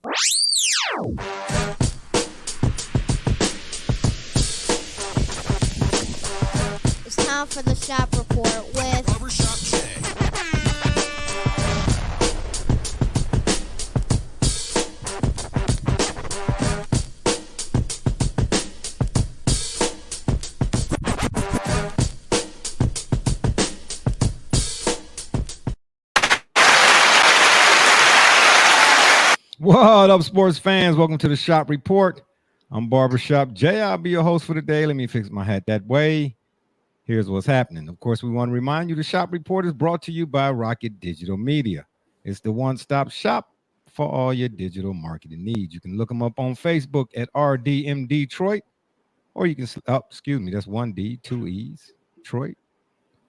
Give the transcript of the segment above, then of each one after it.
It's time for the shop report with Barbershop Jay. What up, sports fans? Welcome to the Shop Report. I'm Barbershop Jay. I'll be your host for the day. Let me fix my hat that way. Here's what's happening. Of course, we want to remind you the Shop Report is brought to you by Rocket Digital Media. It's the one-stop shop for all your digital marketing needs. You can look them up on Facebook at RDM Detroit, or you can, that's one D, two E's, Detroit.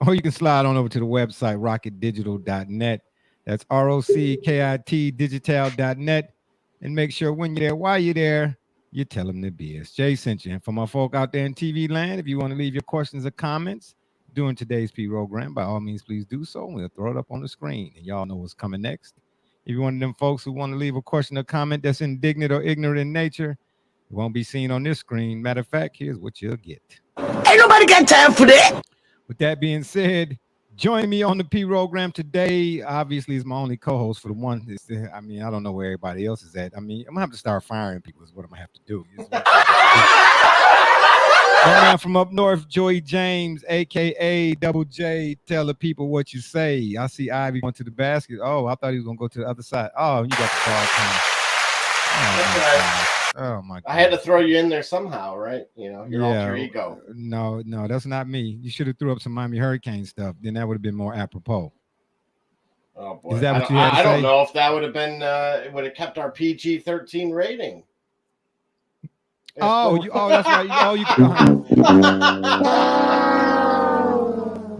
Or you can slide on over to the website, rocketdigital.net. That's ROCKIT digital.net. And make sure when you're there, while you're there, you tell them the BSJ sent you. And for my folk out there in TV land, if you want to leave your questions or comments during today's program, by all means, please do so. We'll throw it up on the screen, and y'all know what's coming next. If you're one of them folks who want to leave a question or comment that's indignant or ignorant in nature, it won't be seen on this screen. Matter of fact, here's what you'll get. Ain't nobody got time for that. With that being said, joining me on the program today, obviously, is my only co-host for the one. I don't know where everybody else is at. I'm going to have to start firing people is what I'm going to have to do. My man from up north, Joey James, a.k.a. Double J. Tell the people what you say. I see Ivy going to the basket. Oh, I thought he was going to go to the other side. Oh, you got the ball time. Oh, my God. I had to throw you in there somehow, right? You know, your alter ego. No, that's not me. You should have threw up some Miami Hurricane stuff. Then that would have been more apropos. Oh, boy. Is that what you had to say? I don't know if that would have been, it would have kept our PG-13 rating. That's right.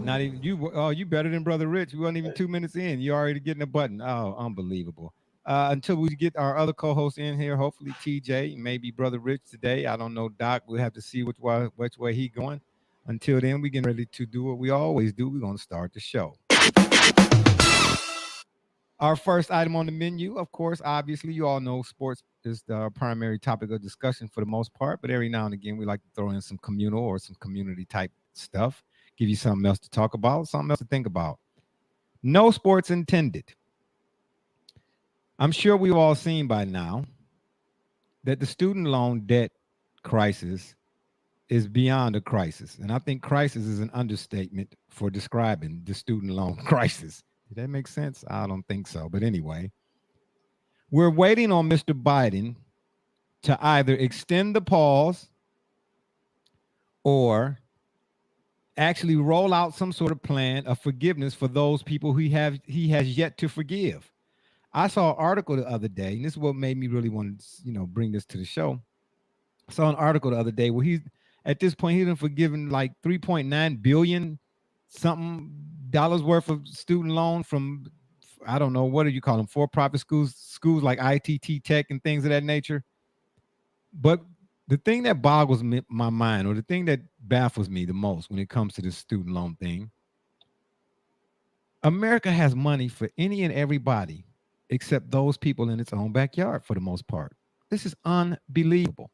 Not even you. Oh, you better than Brother Rich. We wasn't even 2 minutes in. You already getting a button. Oh, unbelievable. Until we get our other co-host in here, hopefully TJ, maybe Brother Rich today. I don't know, Doc. We'll have to see which way he going. Until then, we getting ready to do what we always do. We're going to start the show. Our first item on the menu, of course, obviously, you all know sports is the primary topic of discussion for the most part. But every now and again, we like to throw in some communal or some community type stuff, give you something else to talk about, something else to think about. No sports intended. I'm sure we've all seen by now that the student loan debt crisis is beyond a crisis. And I think crisis is an understatement for describing the student loan crisis. Did that make sense? I don't think so. But anyway, we're waiting on Mr. Biden to either extend the pause or actually roll out some sort of plan of forgiveness for those people he has yet to forgive. I saw an article the other day, and this is what made me really want to, bring this to the show. I saw an article the other day where he's at this point he's been forgiven like 3.9 billion something dollars worth of student loan from, I don't know, what do you call them, for-profit schools like ITT Tech and things of that nature. But the thing that boggles my mind, or the thing that baffles me the most when it comes to this student loan thing, America has money for any and everybody except those people in its own backyard for the most part. This is unbelievable.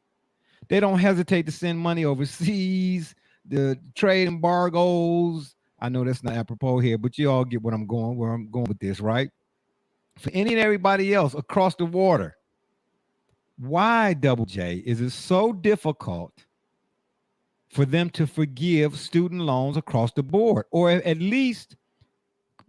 They don't hesitate to send money overseas, the trade embargoes. I know that's not apropos here, but you all get where I'm going with this, right? For any and everybody else across the water. Why, Double J, is it so difficult for them to forgive student loans across the board? Or at least,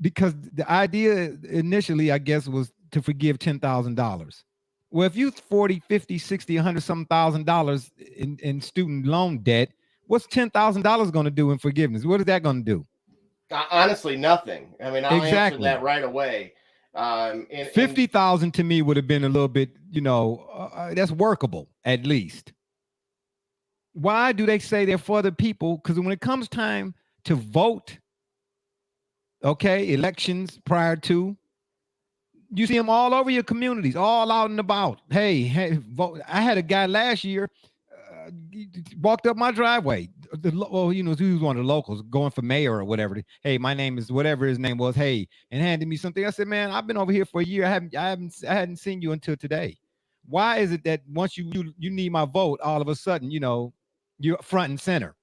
because the idea initially, I guess, was to forgive $10,000. Well, if you 40, 50, 60, 100 some $1,000 in student loan debt, what's $10,000 going to do in forgiveness? What is that going to do? Honestly, nothing. I mean, I'll answer that right away. 50,000 to me would have been a little bit, that's workable at least. Why do they say they're for the people? Because when it comes time to vote, elections prior to, you see them all over your communities, all out and about. Hey, vote. I had a guy last year walked up my driveway. He was one of the locals going for mayor or whatever. Hey, my name is whatever his name was. Hey, and handed me something. I said, man, I've been over here for a year. I hadn't seen you until today. why is it that once you need my vote, all of a sudden, you're front and center?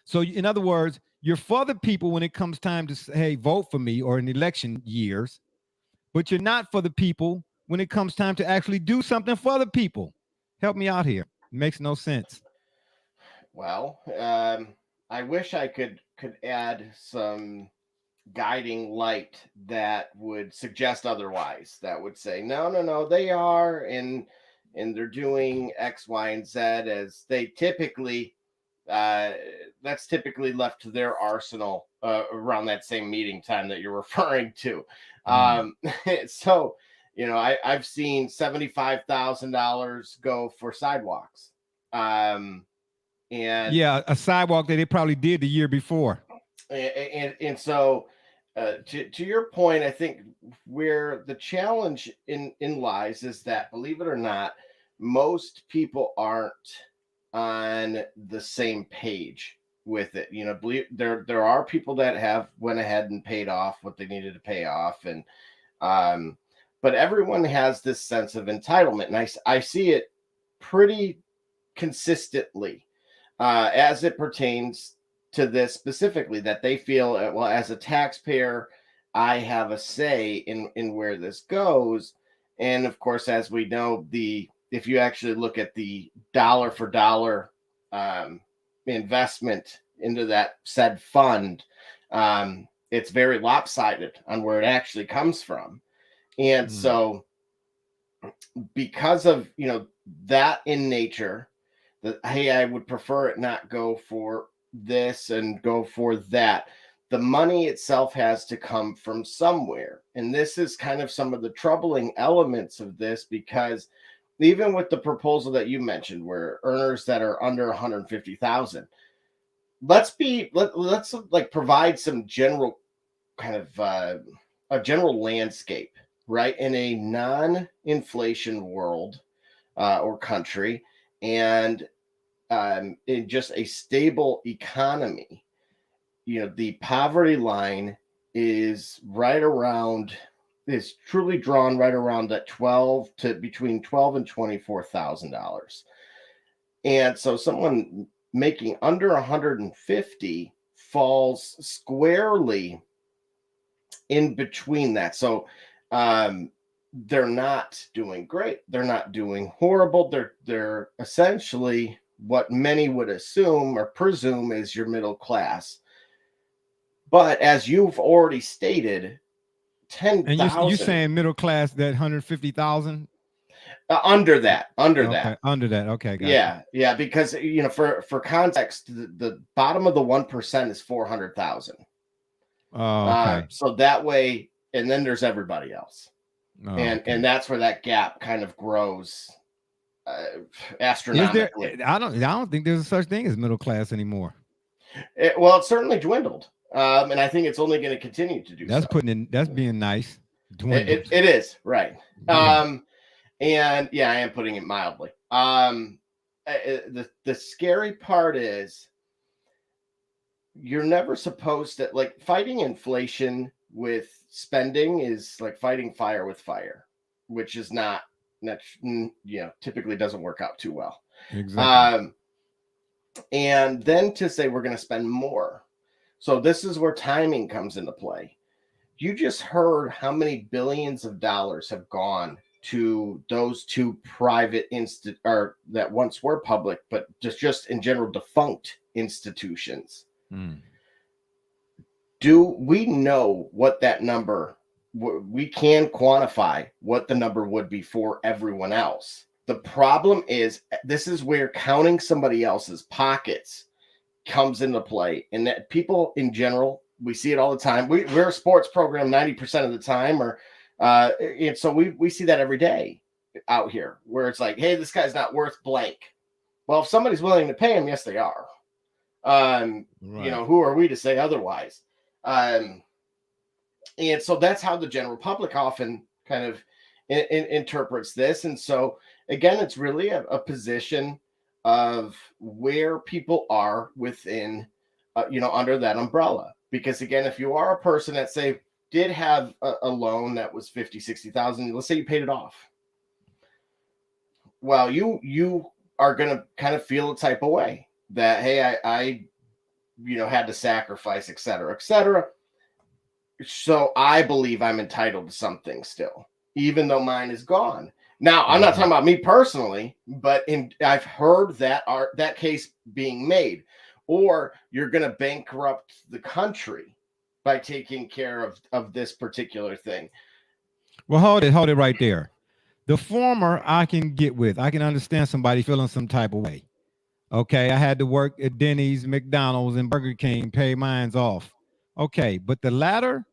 So in other words, you're for the people when it comes time to say, hey, vote for me, or in election years, but you're not for the people when it comes time to actually do something for the people. Help me out here. It makes no sense. Well, I wish I could add some guiding light that would suggest otherwise. That would say, no, they are, and they're doing X, Y, and Z as they typically. That's typically left to their arsenal around that same meeting time that you're referring to. So, I've seen $75,000 go for sidewalks. And yeah, a sidewalk that they probably did the year before. And so, to your point, I think where the challenge in lies is that, believe it or not, most people aren't on the same page with it. Believe there are people that have went ahead and paid off what they needed to pay off, and but everyone has this sense of entitlement, and I see it pretty consistently as it pertains to this specifically, that they feel, well, as a taxpayer, I have a say in where this goes. And of course, as we know, if you actually look at the dollar for dollar investment into that said fund, it's very lopsided on where it actually comes from. And so because of, that in nature, that, hey, I would prefer it not go for this and go for that. The money itself has to come from somewhere. And this is kind of some of the troubling elements of this, because even with the proposal that you mentioned, where earners that are under 150,000, let's like provide some general kind of a general landscape, right? In a non-inflation world or country, and in just a stable economy, the poverty line is truly drawn right around that between $12,000 and $24,000. And so someone making under 150 falls squarely in between that. So they're not doing great. They're not doing horrible. They're essentially what many would assume or presume is your middle class. But as you've already stated, 10,000. And you're saying middle class, that 150,000? Under that. Under that. Okay, gotcha. Yeah. Because for context, the bottom of the 1% is 400,000. Oh, okay. So that way, and then there's everybody else, and that's where that gap kind of grows astronomically. I don't think there's a such thing as middle class anymore. Well, it's certainly dwindled, and I think it's only going to continue to do. That's being nice. It is, right. Yeah. And yeah, I am putting it mildly. The scary part is you're never supposed to, like, fighting inflation with spending is like fighting fire with fire, which is not typically doesn't work out too well. Exactly. And then to say we're going to spend more. So this is where timing comes into play. You just heard how many billions of dollars have gone to those two private or that once were public, but just in general defunct institutions. Do we know what that number? We can quantify what the number would be for everyone else. The problem is, this is where counting somebody else's pockets comes into play, and that people in general, we see it all the time. We're a sports program 90% of the time, and so we see that every day out here, where it's like, hey, this guy's not worth blank. Well, if somebody's willing to pay him, yes, they are. Right. Who are we to say otherwise? And so that's how the general public often kind of interprets this. And so again, it's really a position of where people are within, under that umbrella. Because again, if you are a person that did have a loan that was 50, 60,000, let's say you paid it off. well, you are going to kind of feel a type of way that, hey, I had to sacrifice, et cetera, et cetera. So I believe I'm entitled to something still, even though mine is gone. Now, I'm not talking about me personally, but I've heard that case being made, or you're going to bankrupt the country by taking care of this particular thing. Well, hold it right there. The former I can get with. I can understand somebody feeling some type of way. Okay, I had to work at Denny's, McDonald's, and Burger King, pay mines off. Okay, but the latter,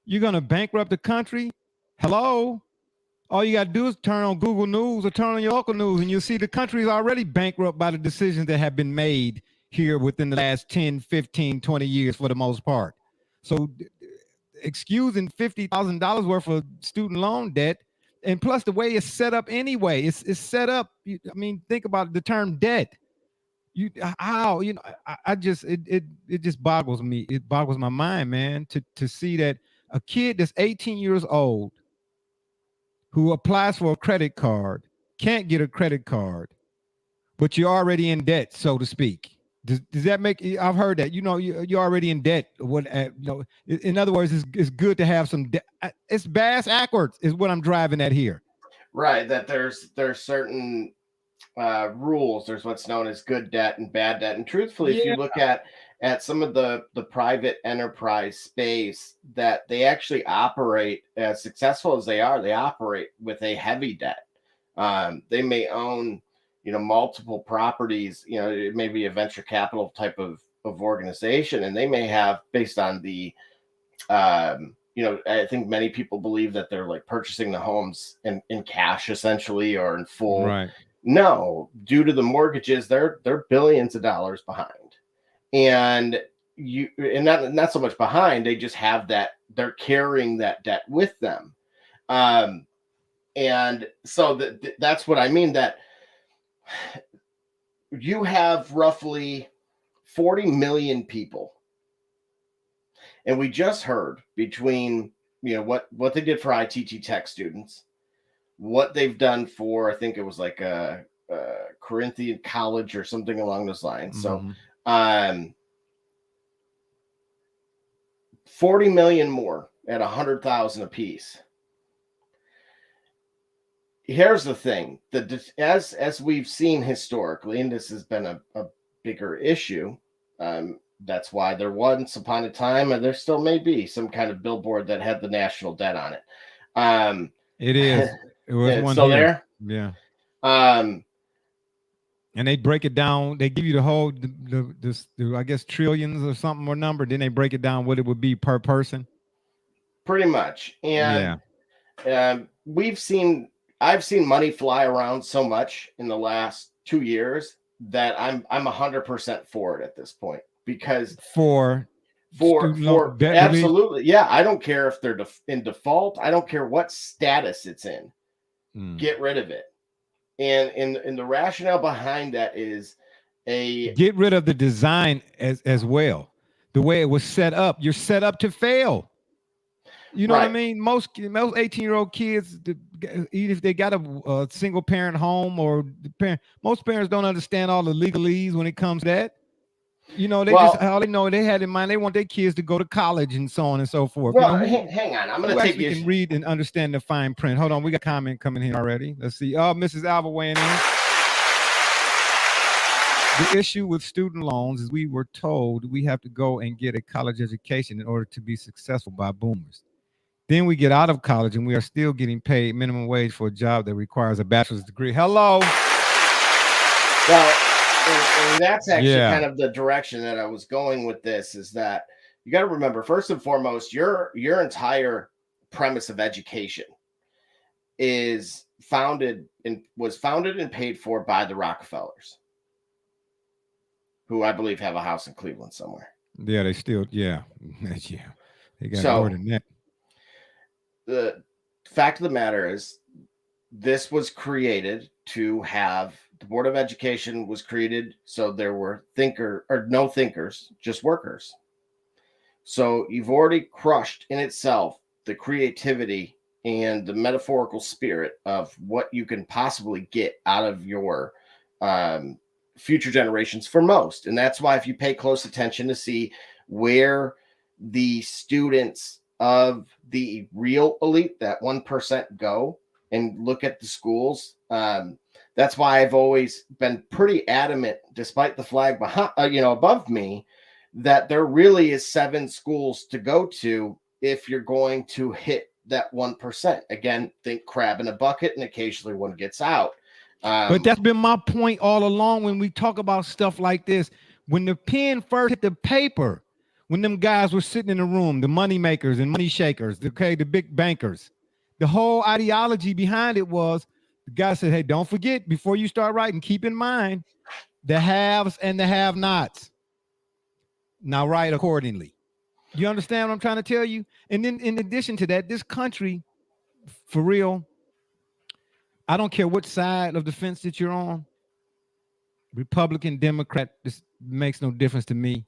you're going to bankrupt the country? Hello? All you got to do is turn on Google News or turn on your local news, and you'll see the country is already bankrupt by the decisions that have been made here within the last 10, 15, 20 years for the most part. So excusing $50,000 worth of student loan debt, and plus the way it's set up anyway, it's set up. I mean, think about the term debt. I just it just boggles me. It boggles my mind, man, to see that a kid that's 18 years old who applies for a credit card can't get a credit card, but you're already in debt, so to speak. Does that make? I've heard that. You're already in debt. In other words, it's good to have some debt. It's bass backwards is what I'm driving at here. Right. That there's certain rules. There's what's known as good debt and bad debt. And truthfully, if you look at some of the private enterprise space, that they actually operate, as successful as they operate with a heavy debt. They may own multiple properties. It may be a venture capital type of organization, and they may have, based on the I think many people believe that they're like purchasing the homes in cash essentially, or in full. Right. No, due to the mortgages, they're billions of dollars behind, and not so much behind. They just have that. They're carrying that debt with them, and so that's what I mean. That you have roughly 40 million people, and we just heard between what they did for ITT Tech students, what they've done for, I think it was like a Corinthian college or something along those lines. Mm-hmm. So 40 million more at 100,000 a piece. Here's the thing, as we've seen historically, and this has been a bigger issue, that's why there once upon a time, and there still may be, some kind of billboard that had the national debt on it. It is. It was one still here. there. Yeah. And they break it down. They give you the whole, the I guess trillions or something or number. Then they break it down what it would be per person. Pretty much. And I've seen money fly around so much in the last 2 years that I'm 100% for it at this point, because for absolutely, yeah. I don't care if they're in default. I don't care what status it's in. Get rid of it. And the rationale behind that is get rid of the design as well. The way it was set up. You're set up to fail. You know what I mean? Most 18-year-old kids, even if they got a single parent home, or most parents don't understand all the legalese when it comes to that. All they know, they had in mind, they want their kids to go to college and so on and so forth. Well, hang on. I'm going to take you. Can read and understand the fine print. Hold on. We got a comment coming here already. Let's see. Mrs. Alva weighing in. The issue with student loans is we were told we have to go and get a college education in order to be successful by boomers. Then we get out of college and we are still getting paid minimum wage for a job that requires a bachelor's degree. Hello. Well, and that's actually kind of the direction that I was going with this, is that you got to remember, first and foremost, your entire premise of education was founded and paid for by the Rockefellers, who I believe have a house in Cleveland somewhere. Yeah, they still, yeah. They got more than that. The fact of the matter is, this was created to have, the Board of Education was created so there were no thinkers, just workers. So you've already crushed in itself the creativity and the metaphorical spirit of what you can possibly get out of your future generations for most. And that's why if you pay close attention to see where the students of the real elite, that 1%, go and look at the schools, that's why I've always been pretty adamant, despite the flag behind, above me, that there really is 7 schools to go to if you're going to hit that 1%. Again, think crab in a bucket, and occasionally one gets out. But that's been my point all along when we talk about stuff like this. When the pen first hit the paper, when them guys were sitting in the room, the money makers and money shakers, the big bankers, the whole ideology behind it was the guy said, hey, don't forget, before you start writing, keep in mind the haves and the have-nots. Now write accordingly. You understand what I'm trying to tell you? And then in addition to that, this country, for real, I don't care what side of the fence that you're on, Republican, Democrat, this makes no difference to me.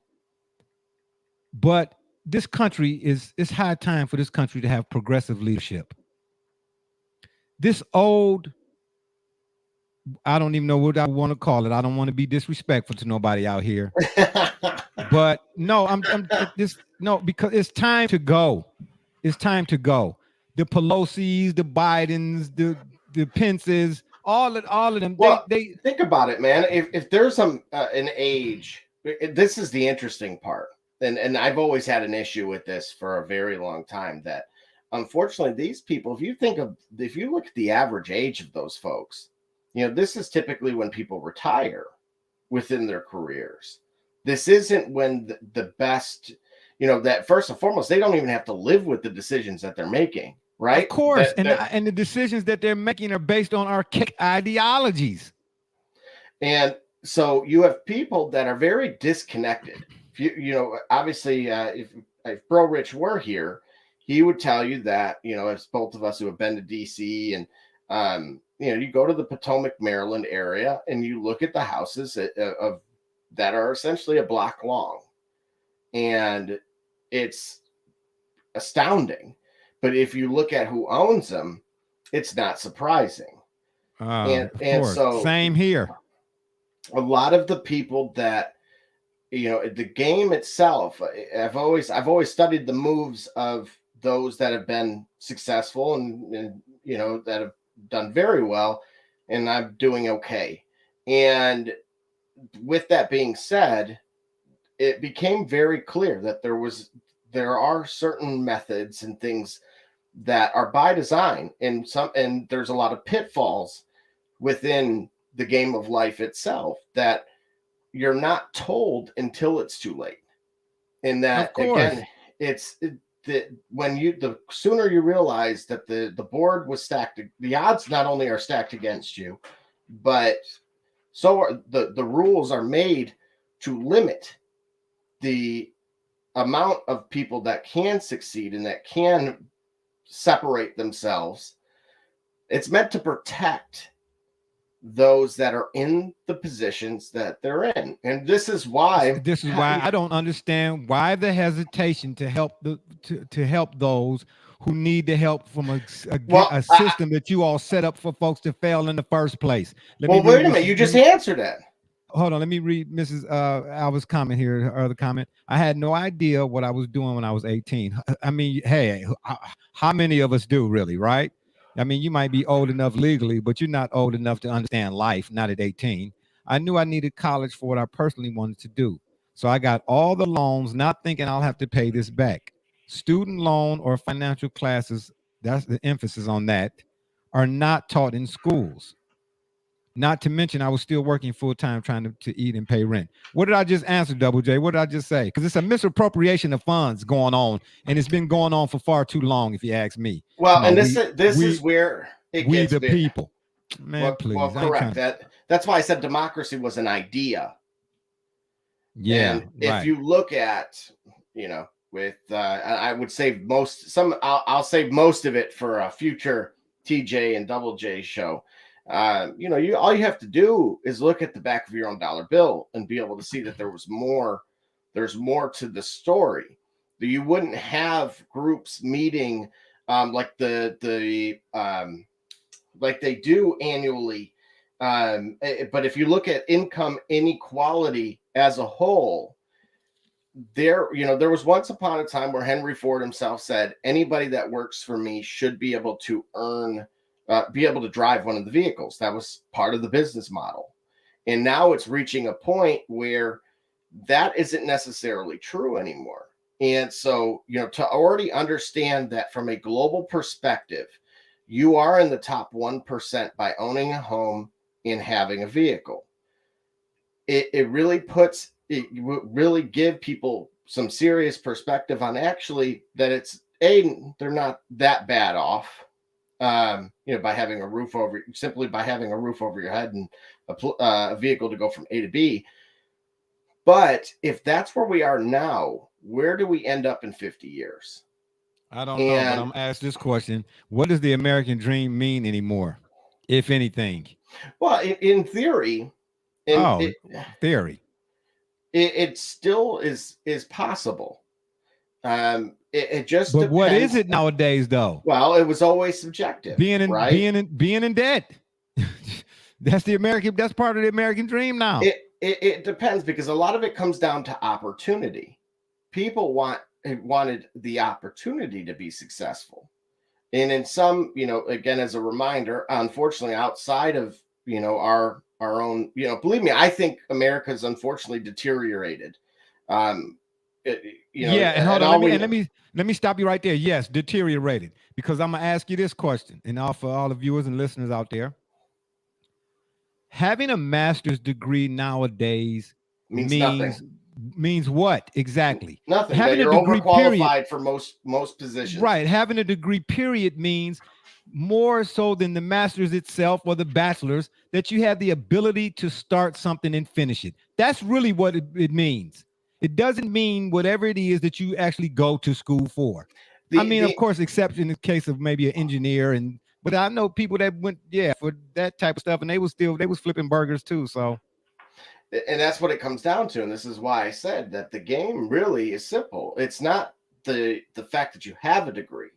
But this country it's high time for this country to have progressive leadership. This old, I don't even know what I want to call it. I don't want to be disrespectful to nobody out here. But no, because it's time to go. It's time to go. The Pelosi's, the Bidens, the Pences, all of them. Well, they think about it, man. If there's an age, this is the interesting part, and I've always had an issue with this for a very long time. That unfortunately, these people, if you look at the average age of those folks, this is typically when people retire within their careers. This isn't when the best, that first and foremost, they don't even have to live with the decisions that they're making, right? Of course. And the decisions that they're making are based on archaic ideologies. And so you have people that are very disconnected. Obviously, if Bro Rich were here, he would tell you that, as both of us who have been to DC and, you go to the Potomac, Maryland area and you look at the houses that are essentially a block long, and it's astounding. But if you look at who owns them, it's not surprising. And so same here. A lot of the people that, the game itself, I've always studied the moves of those that have been successful and that have done very well, and I'm doing okay. And with that being said, it became very clear that there are certain methods and things that are by design, and there's a lot of pitfalls within the game of life itself that you're not told until it's too late. And that, again, the sooner you realize that the board was stacked, the odds not only are stacked against you, but so are the rules are made to limit the amount of people that can succeed and that can separate themselves. It's meant to protect those that are in the positions that they're in. And this is why I don't understand why the hesitation to help to help those who need the help from a system that you all set up for folks to fail in the first place. Wait a minute, you just answered that. Hold on, let me read Mrs. Alva's comment here, her other comment. I had no idea what I was doing when I was 18. I mean, hey, how many of us do really, right? I mean, you might be old enough legally, but you're not old enough to understand life, not at 18. I knew I needed college for what I personally wanted to do. So I got all the loans, not thinking I'll have to pay this back. Student loan or financial classes, that's the emphasis on that, are not taught in schools. Not to mention, I was still working full-time trying to eat and pay rent. What did I just answer, Double J? What did I just say? Because it's a misappropriation of funds going on, and it's been going on for far too long, if you ask me. Well, and this is where it gets the people. Man, please. Well, correct. That's why I said democracy was an idea. Yeah. And if you look at, with I would save I'll save most of it for a future TJ and Double J show. All you have to do is look at the back of your own dollar bill and be able to see that there's more to the story. You wouldn't have groups meeting like like they do annually. But if you look at income inequality as a whole, there was once upon a time where Henry Ford himself said, anybody that works for me should be able to be able to drive one of the vehicles. That was part of the business model. And now it's reaching a point where that isn't necessarily true anymore. And so, to already understand that from a global perspective, you are in the top 1% by owning a home and having a vehicle. It really really give people some serious perspective on actually that they're not that bad off, by having a roof over your head and a vehicle to go from A to B. But if that's where we are now, where do we end up in 50 years? I don't know, but I'm gonna ask this question: what does the American dream mean anymore, if anything? Well, in theory, theory, it still is possible. It just but depends. What is it nowadays, though? Well, it was always subjective. Being in debt. That's part of the American dream now. It depends, because a lot of it comes down to opportunity. People wanted the opportunity to be successful. And in some, again, as a reminder, unfortunately, outside of, our own, believe me, I think America's unfortunately deteriorated. And hold on, let me stop you right there. Yes, deteriorated, because I'm gonna ask you this question, and for all the viewers and listeners out there, having a master's degree nowadays means nothing. Means what exactly? Nothing. Having that you're a degree overqualified for most positions. Right. Having a degree period means more so than the master's itself or the bachelor's, that you have the ability to start something and finish it. That's really what it means. It doesn't mean whatever it is that you actually go to school for. Of course, except in the case of maybe an engineer, but I know people that went for that type of stuff, and they was flipping burgers too. So. And that's what it comes down to. And this is why I said that the game really is simple. It's not the fact that you have a degree.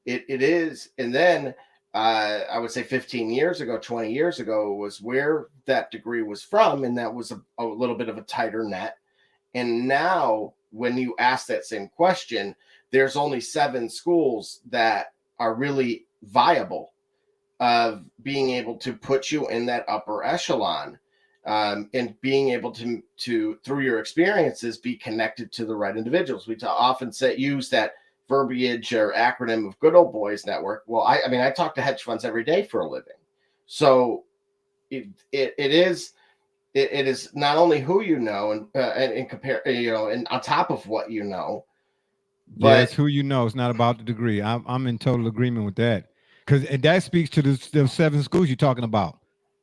It is. And then I would say 15 years ago, 20 years ago was where that degree was from. And that was a little bit of a tighter net. And now when you ask that same question, there's only 7 schools that are really viable of being able to put you in that upper echelon. And being able to through your experiences be connected to the right individuals. We often use that verbiage or acronym of Good Old Boys Network. Well, I talk to hedge funds every day for a living, so it is not only who you know and compare, and on top of what you know, but it's who you know. It's not about the degree. I'm in total agreement with that, because that speaks to the 7 schools you're talking about.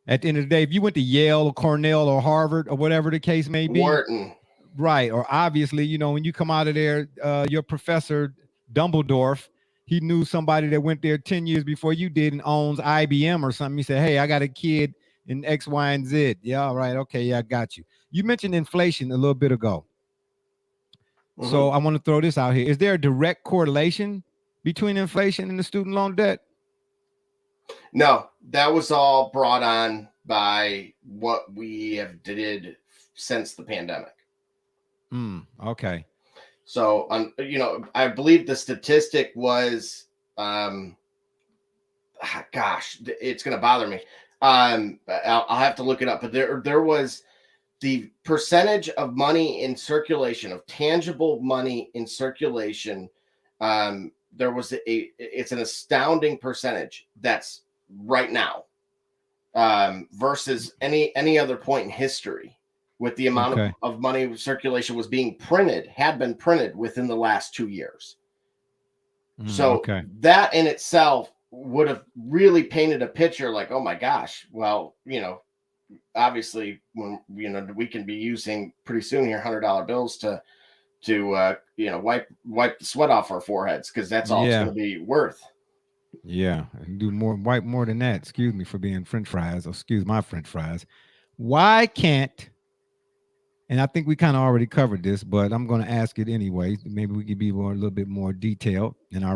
At the end of the day, if you went to Yale or Cornell or Harvard or whatever the case may be, Wharton, right? Or obviously, when you come out of there, your professor Dumbledore, he knew somebody that went there 10 years before you did and owns IBM or something. He said, "Hey, I got a kid in X, Y, and Z." Yeah, all right, okay, yeah, I got you. You mentioned inflation a little bit ago, so I want to throw this out here: is there a direct correlation between inflation and the student loan debt? No, that was all brought on by what we have did since the pandemic. Okay. So, I believe the statistic was, gosh, it's going to bother me. I'll have to look it up, but there was the percentage of money in circulation, of tangible money in circulation. There was it's an astounding percentage that's right now versus any other point in history, with the amount of money circulation had been printed within the last 2 years. So that in itself would have really painted a picture like, oh my gosh, well, obviously when, we can be using pretty soon here $100 bills to wipe the sweat off our foreheads, because that's all it's going to be worth. Yeah, do wipe more than that. Excuse me for being French fries, or excuse my French fries. Why can't, and I think we kind of already covered this, but I'm going to ask it anyway. Maybe we could be a little bit more detailed in our